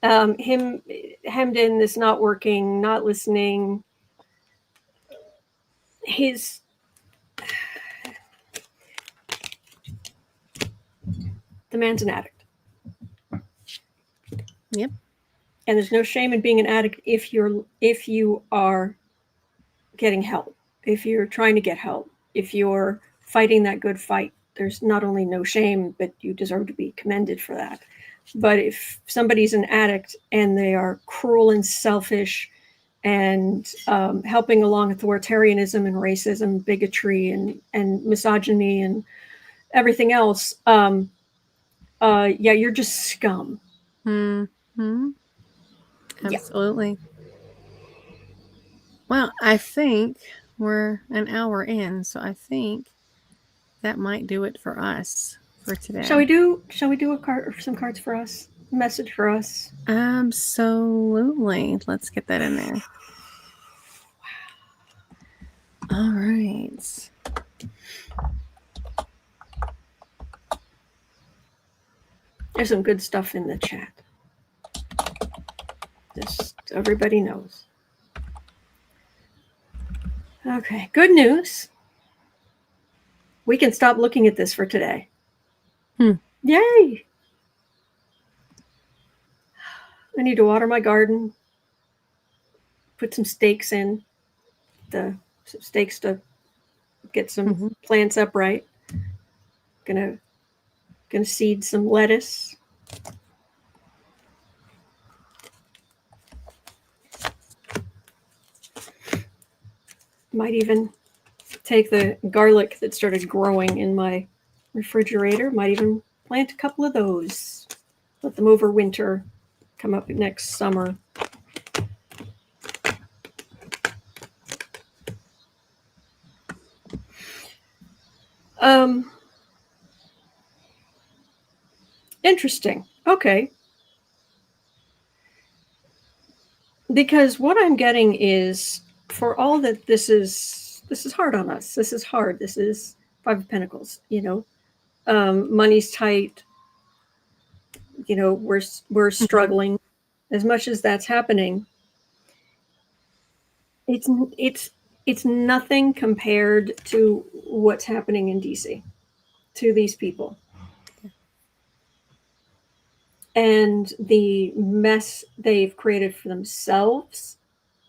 hemmed in, this not working, not listening. The man's an addict. Yep. And there's no shame in being an addict if you are getting help, if you're trying to get help, if you're fighting that good fight. There's not only no shame, but you deserve to be commended for that. But if somebody's an addict and they are cruel and selfish and helping along authoritarianism and racism, bigotry and misogyny and everything else, you're just scum. Absolutely. Yeah. Well, I think we're an hour in, so I think that might do it for us for today. Shall we do a card or some cards for us? A message for us? Absolutely. Let's get that in there. All right. There's some good stuff in the chat. Just so everybody knows. Okay, good news. We can stop looking at this for today. Yay! I need to water my garden. Put some stakes in. Some stakes to get some plants upright. Gonna seed some lettuce. Might even take the garlic that started growing in my refrigerator. Might even plant a couple of those. Let them overwinter. Come up next summer. Interesting. Okay. Because what I'm getting is, for all that this is hard on us. This is hard. This is Five of Pentacles, money's tight. We're struggling. As much as that's happening, it's nothing compared to what's happening in DC to these people. And the mess they've created for themselves,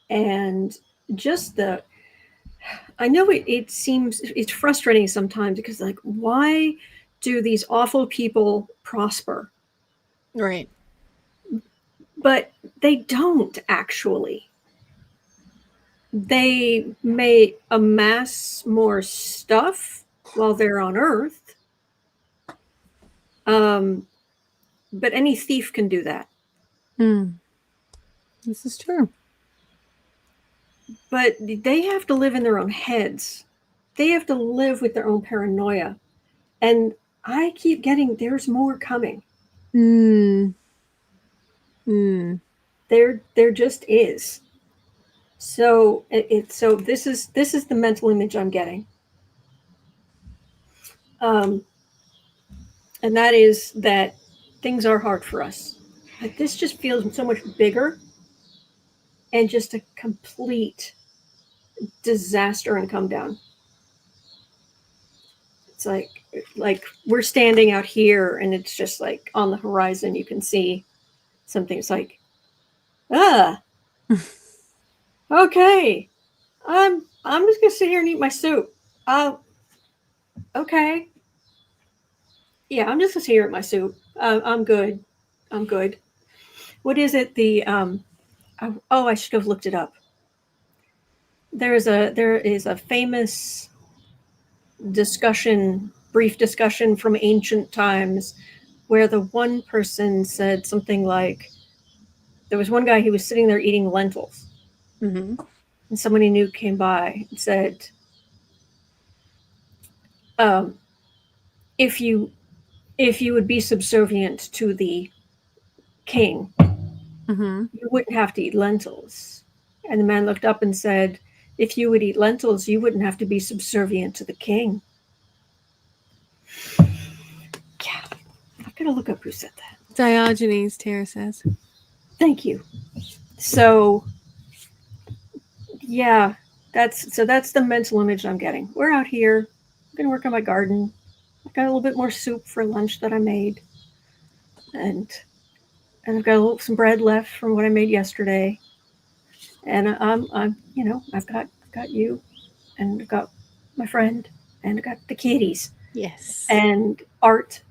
and just I know it seems, it's frustrating sometimes because, like, why do these awful people prosper? Right. But they don't actually. They may amass more stuff while they're on Earth. But any thief can do that. This is true. But they have to live in their own heads. They have to live with their own paranoia. And I keep getting, there's more coming. There just is. So so this is the mental image I'm getting. And that is that things are hard for us. But this just feels so much bigger and just a complete disaster and come down. It's like we're standing out here and it's just like on the horizon you can see something. It's like, okay, I'm just gonna sit here and eat my soup. Okay. Yeah, I'm just gonna sit here and eat my soup. I'm good. I'm good. What is it? I should have looked it up. There is a famous brief discussion from ancient times where the one person said something like, there was one guy who was sitting there eating lentils. And someone he knew came by and said, if you would be subservient to the king, you wouldn't have to eat lentils. And the man looked up and said, if you would eat lentils, you wouldn't have to be subservient to the king. Yeah, I've got to look up who said that. Diogenes, Tara says. Thank you. So, yeah, that's the mental image I'm getting. We're out here. I'm going to work on my garden. I've got a little bit more soup for lunch that I made. And I've got some bread left from what I made yesterday. And I'm I've got you, and I've got my friend, and I've got the kitties. Yes. And art.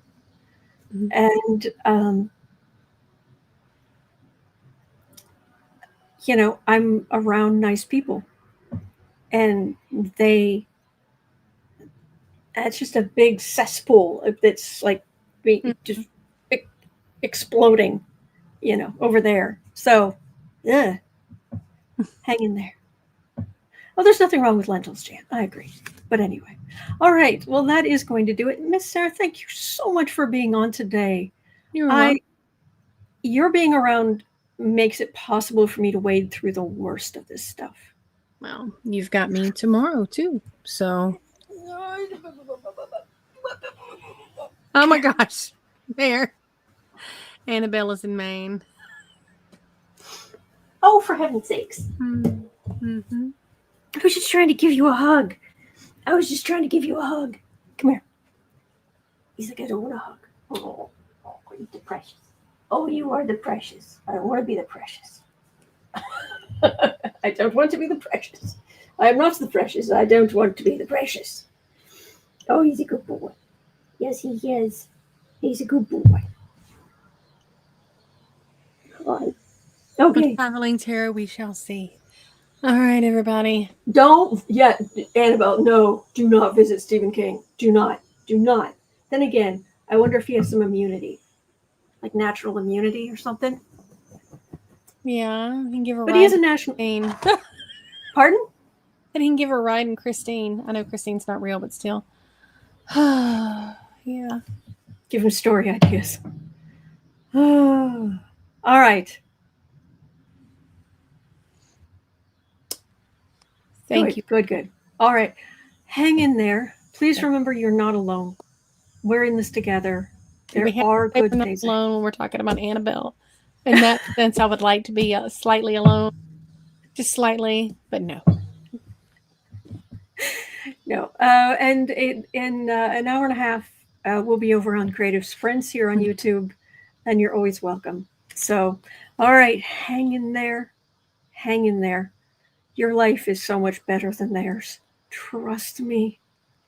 And I'm around nice people. And it's just a big cesspool that's like just exploding, over there. So, yeah, hang in there. Well, there's nothing wrong with lentils, Jan. I agree. But anyway. All right. Well, that is going to do it. Miss Sarah, thank you so much for being on today. You're welcome. Your being around makes it possible for me to wade through the worst of this stuff. Well, you've got me tomorrow, too. So. Oh, my gosh. There. Annabella's in Maine. Oh, for heaven's sakes. I was just trying to give you a hug. Come here. He's like, I don't want a hug. Oh, you're the precious. Oh, you are the precious. I don't want to be the precious. I don't want to be the precious. I am not the precious. I don't want to be the precious. Oh, he's a good boy. Yes, he is. He's a good boy. Oh, okay. Traveling Tara, we shall see. All right, everybody. Don't yet, Annabelle. No, do not visit Stephen King. Do not. Then again, I wonder if he has some immunity, like natural immunity or something. Yeah, he can give her. But he has a national. Pardon? And he can give her a ride in Christine. I know Christine's not real, but still. Yeah. Give him story ideas. All right. Thank you. Good. All right. Hang in there. Please remember you're not alone. We're in this together. There are good days. Alone when we're talking about Annabelle. In that sense, I would like to be slightly alone. Just slightly, but no. No. And in an hour and a half, we'll be over on Creative Sprints here on YouTube, and you're always welcome. So, all right. Hang in there. Your life is so much better than theirs. Trust me.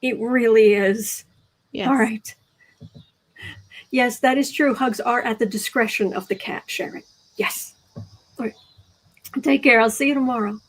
It really is. Yes. All right. Yes, that is true. Hugs are at the discretion of the cat, Sharon. Yes. Take care. I'll see you tomorrow.